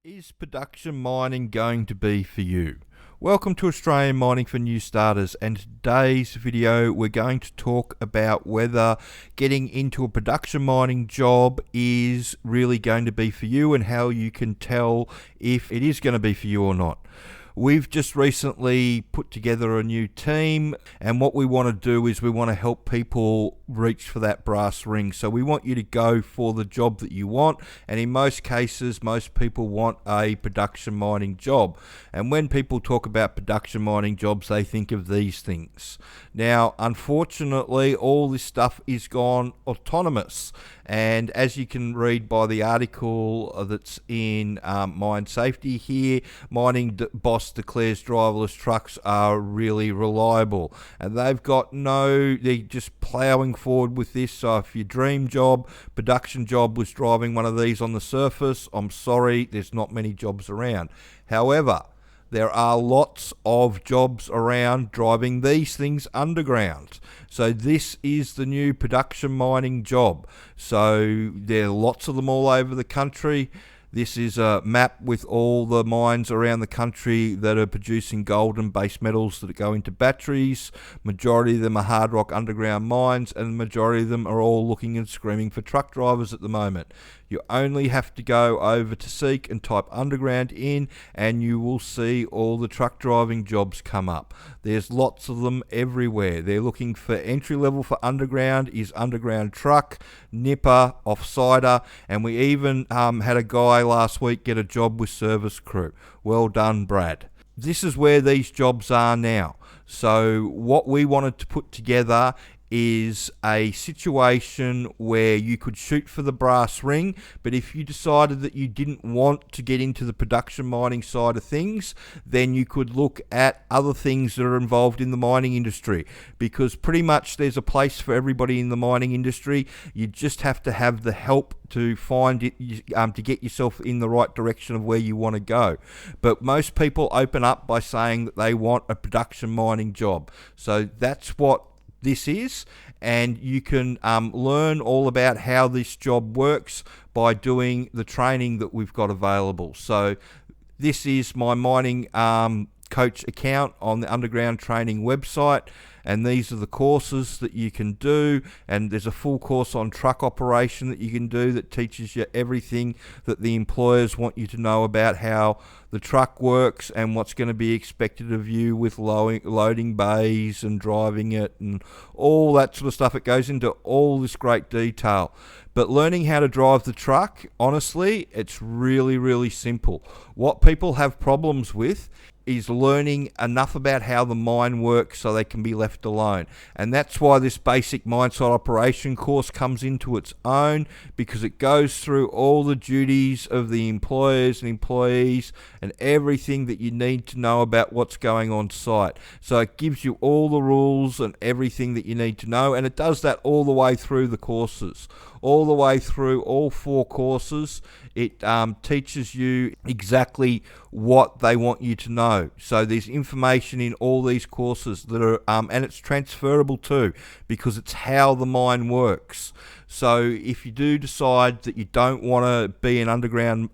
Is production mining going to be for you? Welcome to Australian Mining for New Starters, and today's video we're going to talk about whether getting into a production mining job is really going to be for you and how you can tell if it is going to be for you or not. We've just recently put together a new team, and what we want to do is we want to help people reach for that brass ring. So we want you to go for the job that you want, and in most cases most people want a production mining job. And when people talk about production mining jobs, they think of these things. Now unfortunately all this stuff is gone autonomous, and as you can read by the article that's in Mine Safety here, Mining Boss declares driverless trucks are really reliable, and they're just ploughing forward with this. So if your dream job, production job, was driving one of these on the surface, I'm sorry, there's not many jobs around. However, there are lots of jobs around driving these things underground. So this is the new production mining job. So there are lots of them all over the country. This is a map with all the mines around the country that are producing gold and base metals that go into batteries. Majority of them are hard rock underground mines, and the majority of them are all looking and screaming for truck drivers at the moment. You only have to go over to Seek and type underground in, and you will see all the truck driving jobs come up. There's lots of them everywhere. They're looking for entry level for underground is underground truck, nipper, offsider, and we even had a guy last week get a job with service crew. Well done, Brad. This is where these jobs are now. So what we wanted to put together is a situation where you could shoot for the brass ring, but if you decided that you didn't want to get into the production mining side of things, then you could look at other things that are involved in the mining industry, because pretty much there's a place for everybody in the mining industry. You just have to have the help to find it, to get yourself in the right direction of where you want to go. But most people open up by saying that they want a production mining job. So that's what this is, and you can learn all about how this job works by doing the training that we've got available. So this is my mining coach account on the Underground Training website, and these are the courses that you can do, and there's a full course on truck operation that you can do that teaches you everything that the employers want you to know about how the truck works and what's going to be expected of you with loading bays and driving it and all that sort of stuff. It goes into all this great detail. But learning how to drive the truck, honestly, it's really, really simple. What people have problems with is learning enough about how the mine works so they can be left alone. And that's why this basic mine site operation course comes into its own, because it goes through all the duties of the employers and employees and everything that you need to know about what's going on site. So it gives you all the rules and everything that you need to know, and it does that all the way through the courses. All the way through all 4 courses, it teaches you exactly what they want you to know. So there's information in all these courses that are, and it's transferable too, because it's how the mine works. So if you do decide that you don't want to be an underground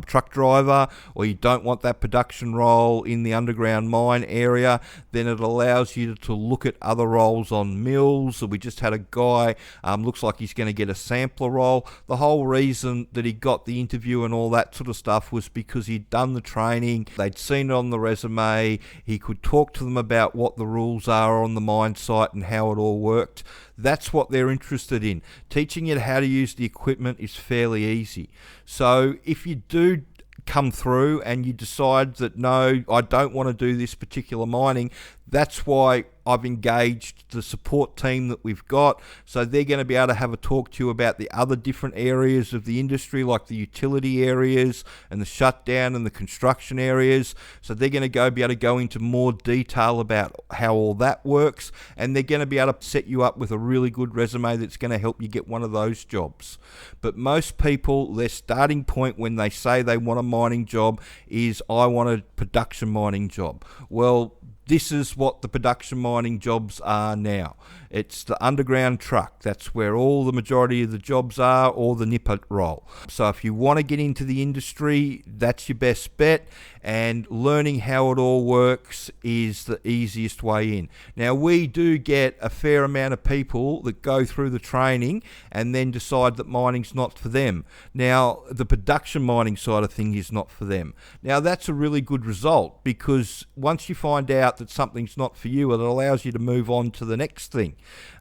truck driver, or you don't want that production role in the underground mine area, then it allows you to look at other roles on mills. So we just had a guy, looks like he's going to get a sampler role. The whole reason that he got the interview and all that sort of stuff was because he'd done the training, they'd seen it on the resume, he could talk to them about what the rules are on the mine site and how it all worked. That's what they're interested in. Teaching you how to use the equipment is fairly easy. So if you do come through and you decide that no, I don't want to do this particular mining, that's why I've engaged the support team that we've got. So they're going to be able to have a talk to you about the other different areas of the industry, like the utility areas and the shutdown and the construction areas. So they're going to be able to go into more detail about how all that works, and they're going to be able to set you up with a really good resume that's going to help you get one of those jobs. But most people, their starting point when they say they want a mining job is, I want a production mining job. Well, this is what the production mining jobs are now. It's the underground truck. That's where all the majority of the jobs are, or the nipper role. So if you want to get into the industry, that's your best bet, and learning how it all works is the easiest way in. Now, we do get a fair amount of people that go through the training and then decide that mining's not for them. Now, the production mining side of things is not for them. Now, that's a really good result, because once you find out that something's not for you, it allows you to move on to the next thing.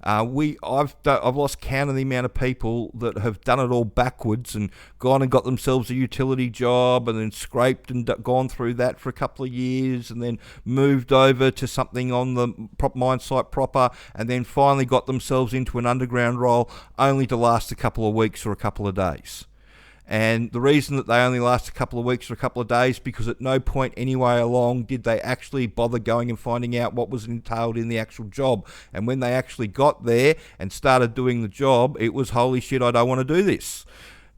I've lost count of the amount of people that have done it all backwards and gone and got themselves a utility job and then scraped and gone through that for a couple of years and then moved over to something on the mine site proper, and then finally got themselves into an underground role, only to last a couple of weeks or a couple of days. And the reason that they only last a couple of weeks or a couple of days, because at no point anyway along did they actually bother going and finding out what was entailed in the actual job. And when they actually got there and started doing the job, it was, holy shit, I don't want to do this.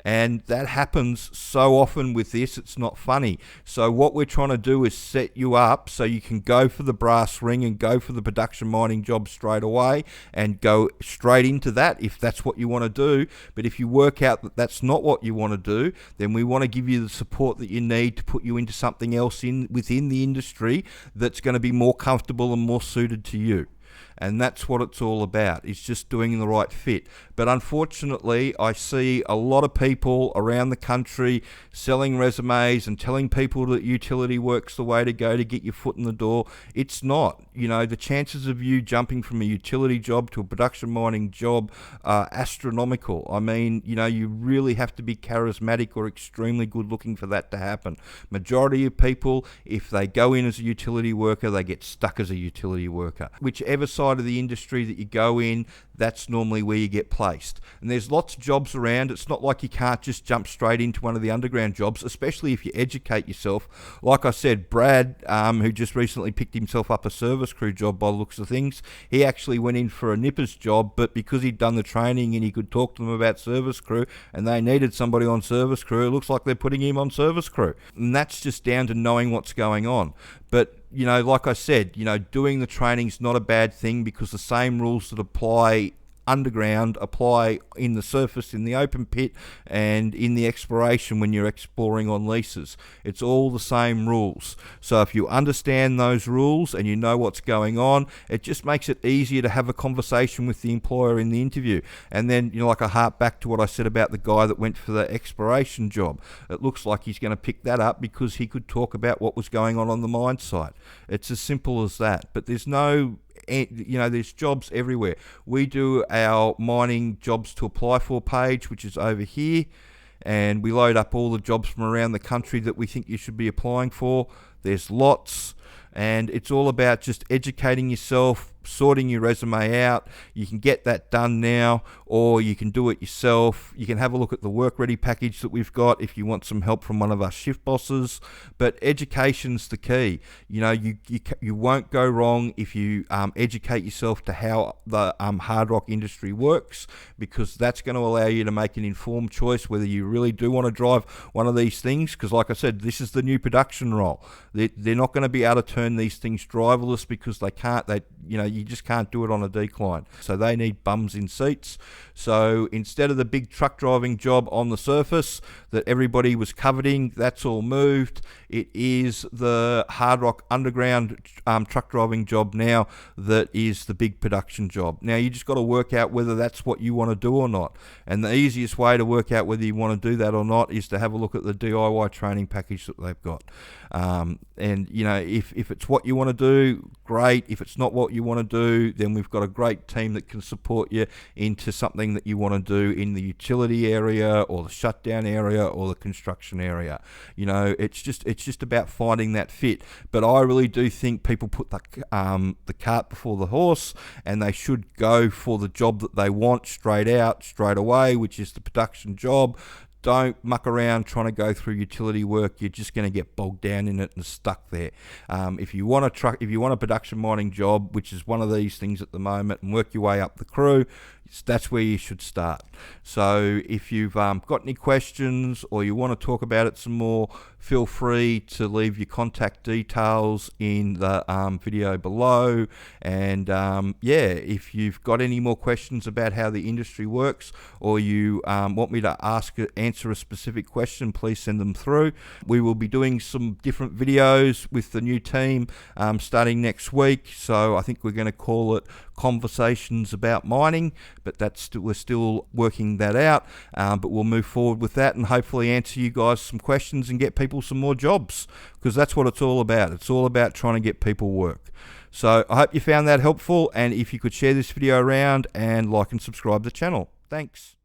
And that happens so often with this, it's not funny. So what we're trying to do is set you up so you can go for the brass ring and go for the production mining job straight away and go straight into that if that's what you want to do. But if you work out that that's not what you want to do, then we want to give you the support that you need to put you into something else within the industry that's going to be more comfortable and more suited to you. And that's what it's all about. It's just doing the right fit. But unfortunately, I see a lot of people around the country selling resumes and telling people that utility work's the way to go to get your foot in the door. It's not. You know, the chances of you jumping from a utility job to a production mining job are astronomical. I mean, you know, you really have to be charismatic or extremely good looking for that to happen. Majority of people, if they go in as a utility worker, they get stuck as a utility worker. Whichever side of the industry that you go in, that's normally where you get placed. And there's lots of jobs around. It's not like you can't just jump straight into one of the underground jobs, especially if you educate yourself. Like I said, Brad, who just recently picked himself up a service crew job by the looks of things, he actually went in for a nipper's job, but because he'd done the training and he could talk to them about service crew and they needed somebody on service crew, it looks like they're putting him on service crew. And that's just down to knowing what's going on. But, you know, like I said, you know, doing the training's not a bad thing, because the same rules that apply underground apply in the surface, in the open pit, and in the exploration when you're exploring on leases. It's all the same rules. So if you understand those rules and you know what's going on, it just makes it easier to have a conversation with the employer in the interview. And then, you know, like I harp back to what I said about the guy that went for the exploration job. It looks like he's going to pick that up because he could talk about what was going on the mine site. It's as simple as that. But there's no, you know, there's jobs everywhere. We do our mining jobs to apply for page, which is over here, and we load up all the jobs from around the country that we think you should be applying for. There's lots, and it's all about just educating yourself, sorting your resume out. You can get that done now, or you can do it yourself. You can have a look at the work ready package that we've got if you want some help from one of our shift bosses. But education's the key. You know, you won't go wrong if you educate yourself to how the hard rock industry works, because that's going to allow you to make an informed choice whether you really do want to drive one of these things. Because like I said, this is the new production role. They're not going to be able to turn these things driverless, because they can't. You just can't do it on a decline. So they need bums in seats. So instead of the big truck driving job on the surface that everybody was coveting, that's all moved. It is the hard rock underground truck driving job now that is the big production job. Now you just got to work out whether that's what you want to do or not. And the easiest way to work out whether you want to do that or not is to have a look at the DIY training package that they've got. And you know, if it's what you want to do, great. If it's not what you want to do, then we've got a great team that can support you into something that you want to do in the utility area or the shutdown area or the construction area. You know, it's just about finding that fit. But I really do think people put the cart before the horse, and they should go for the job that they want straight away, which is the production job. Don't muck around trying to go through utility work. You're just going to get bogged down in it and stuck there. If you want a production mining job, which is one of these things at the moment, and work your way up the crew, that's where you should start. So if you've got any questions or you want to talk about it some more, feel free to leave your contact details in the video below. And yeah, if you've got any more questions about how the industry works, or you want me to answer a specific question, please send them through. We will be doing some different videos with the new team starting next week. So I think we're going to call it Conversations About Mining, but we're still working that out. But we'll move forward with that and hopefully answer you guys some questions and get people some more jobs, because that's what it's all about. It's all about trying to get people work. So I hope you found that helpful, and if you could share this video around and like and subscribe to the channel. Thanks.